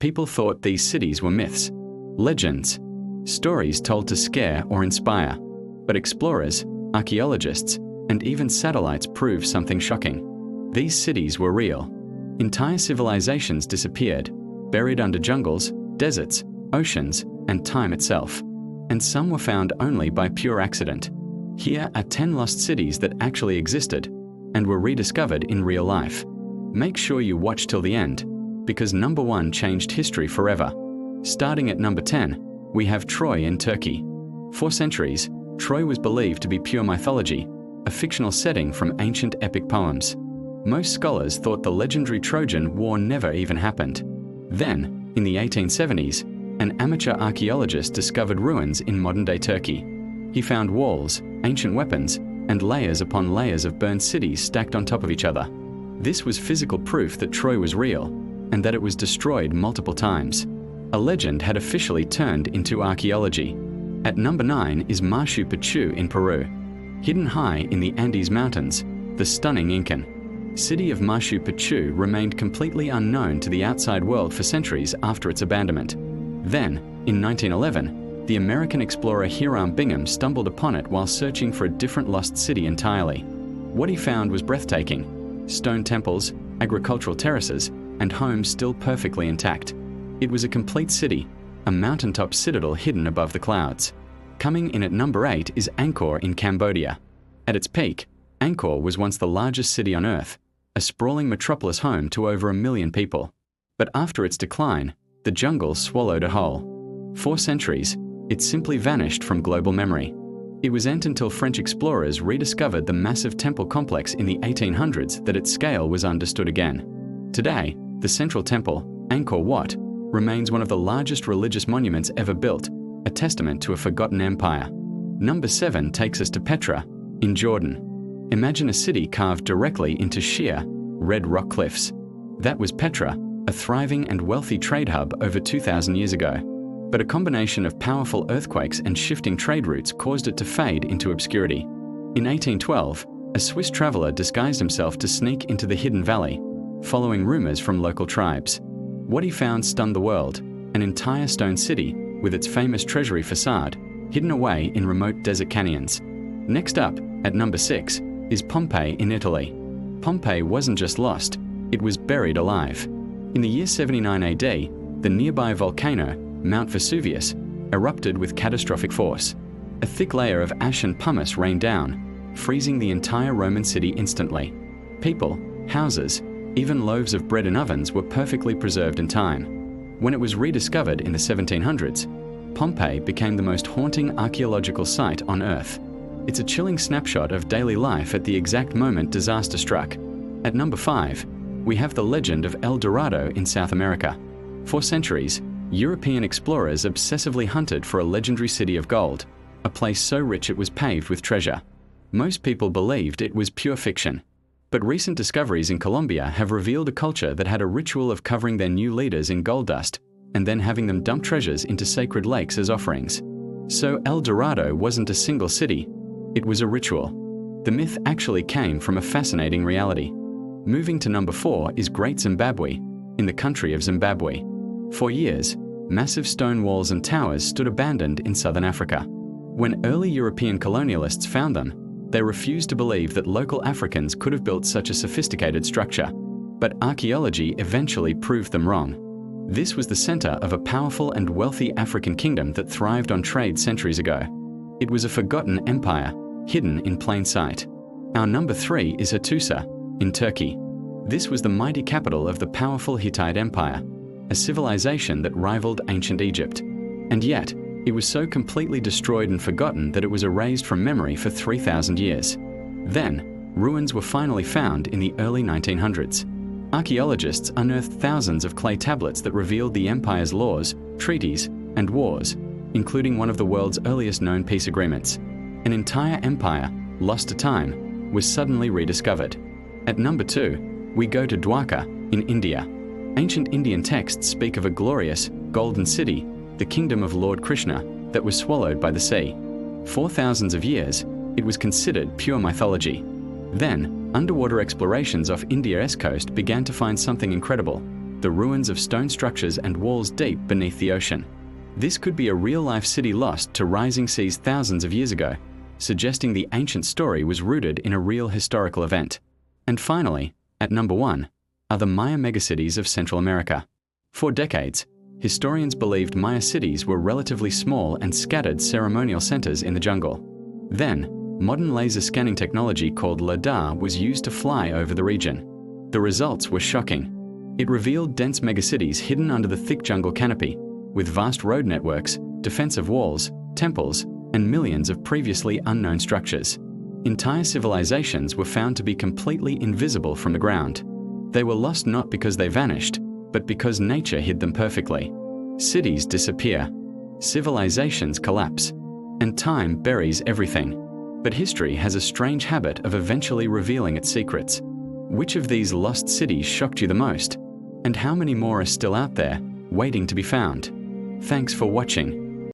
People thought these cities were myths, legends, stories told to scare or inspire. But explorers, archaeologists, and even satellites prove something shocking. These cities were real. Entire civilizations disappeared, buried under jungles, deserts, oceans, and time itself. And some were found only by pure accident. Here are 10 lost cities that actually existed and were rediscovered in real life. Make sure you watch till the end, because number 1 changed history forever. Starting at number 10, we have Troy in Turkey. For centuries, Troy was believed to be pure mythology, a fictional setting from ancient epic poems. Most scholars thought the legendary Trojan War never even happened. Then, in the 1870s, an amateur archaeologist discovered ruins in modern-day Turkey. He found walls, ancient weapons, and layers upon layers of burned cities stacked on top of each other. This was physical proof that Troy was real, and that it was destroyed multiple times. A legend had officially turned into archaeology. At number 9 is Machu Picchu in Peru. Hidden high in the Andes Mountains, the stunning Incan city of Machu Picchu remained completely unknown to the outside world for centuries after its abandonment. Then, in 1911, the American explorer Hiram Bingham stumbled upon it while searching for a different lost city entirely. What he found was breathtaking: stone temples, agricultural terraces, and homes still perfectly intact. It was a complete city, a mountaintop citadel hidden above the clouds. Coming in at number 8 is Angkor in Cambodia. At its peak, Angkor was once the largest city on Earth, a sprawling metropolis home to over 1 million people. But after its decline, the jungle swallowed it whole. For centuries, it simply vanished from global memory. It wasn't until French explorers rediscovered the massive temple complex in the 1800s that its scale was understood again. Today, the central temple, Angkor Wat, remains one of the largest religious monuments ever built, a testament to a forgotten empire. Number 7 takes us to Petra, in Jordan. Imagine a city carved directly into sheer, red rock cliffs. That was Petra, a thriving and wealthy trade hub over 2,000 years ago. But a combination of powerful earthquakes and shifting trade routes caused it to fade into obscurity. In 1812, a Swiss traveler disguised himself to sneak into the hidden valley, following rumors from local tribes. What he found stunned the world: an entire stone city with its famous treasury facade, hidden away in remote desert canyons. Next up, at number 6, is Pompeii in Italy. Pompeii wasn't just lost, it was buried alive. In the year 79 AD, the nearby volcano, Mount Vesuvius, erupted with catastrophic force. A thick layer of ash and pumice rained down, freezing the entire Roman city instantly. People, houses, even loaves of bread in ovens were perfectly preserved in time. When it was rediscovered in the 1700s, Pompeii became the most haunting archaeological site on Earth. It's a chilling snapshot of daily life at the exact moment disaster struck. At number 5, we have the legend of El Dorado in South America. For centuries, European explorers obsessively hunted for a legendary city of gold, a place so rich it was paved with treasure. Most people believed it was pure fiction. But recent discoveries in Colombia have revealed a culture that had a ritual of covering their new leaders in gold dust and then having them dump treasures into sacred lakes as offerings. So El Dorado wasn't a single city, it was a ritual. The myth actually came from a fascinating reality. Moving to number 4 is Great Zimbabwe, in the country of Zimbabwe. For years, massive stone walls and towers stood abandoned in southern Africa. When early European colonialists found them, they refused to believe that local Africans could have built such a sophisticated structure. But archaeology eventually proved them wrong. This was the center of a powerful and wealthy African kingdom that thrived on trade centuries ago. It was a forgotten empire, hidden in plain sight. Our number 3 is Hattusa, in Turkey. This was the mighty capital of the powerful Hittite Empire, a civilization that rivaled ancient Egypt. And yet, it was so completely destroyed and forgotten that it was erased from memory for 3,000 years. Then, ruins were finally found in the early 1900s. Archaeologists unearthed thousands of clay tablets that revealed the empire's laws, treaties, and wars, including one of the world's earliest known peace agreements. An entire empire, lost to time, was suddenly rediscovered. At number 2, we go to Dwarka, in India. Ancient Indian texts speak of a glorious, golden city, the kingdom of Lord Krishna, that was swallowed by the sea. For thousands of years, it was considered pure mythology. Then, underwater explorations off India's coast began to find something incredible: the ruins of stone structures and walls deep beneath the ocean. This could be a real-life city lost to rising seas thousands of years ago, suggesting the ancient story was rooted in a real historical event. And finally, at number 1, are the Maya megacities of Central America. For decades, historians believed Maya cities were relatively small and scattered ceremonial centers in the jungle. Then, modern laser scanning technology called LiDAR was used to fly over the region. The results were shocking. It revealed dense megacities hidden under the thick jungle canopy, with vast road networks, defensive walls, temples, and millions of previously unknown structures. Entire civilizations were found to be completely invisible from the ground. They were lost not because they vanished, but because nature hid them perfectly. Cities disappear, civilizations collapse, and time buries everything. But history has a strange habit of eventually revealing its secrets. Which of these lost cities shocked you the most? And how many more are still out there, waiting to be found? Thanks for watching.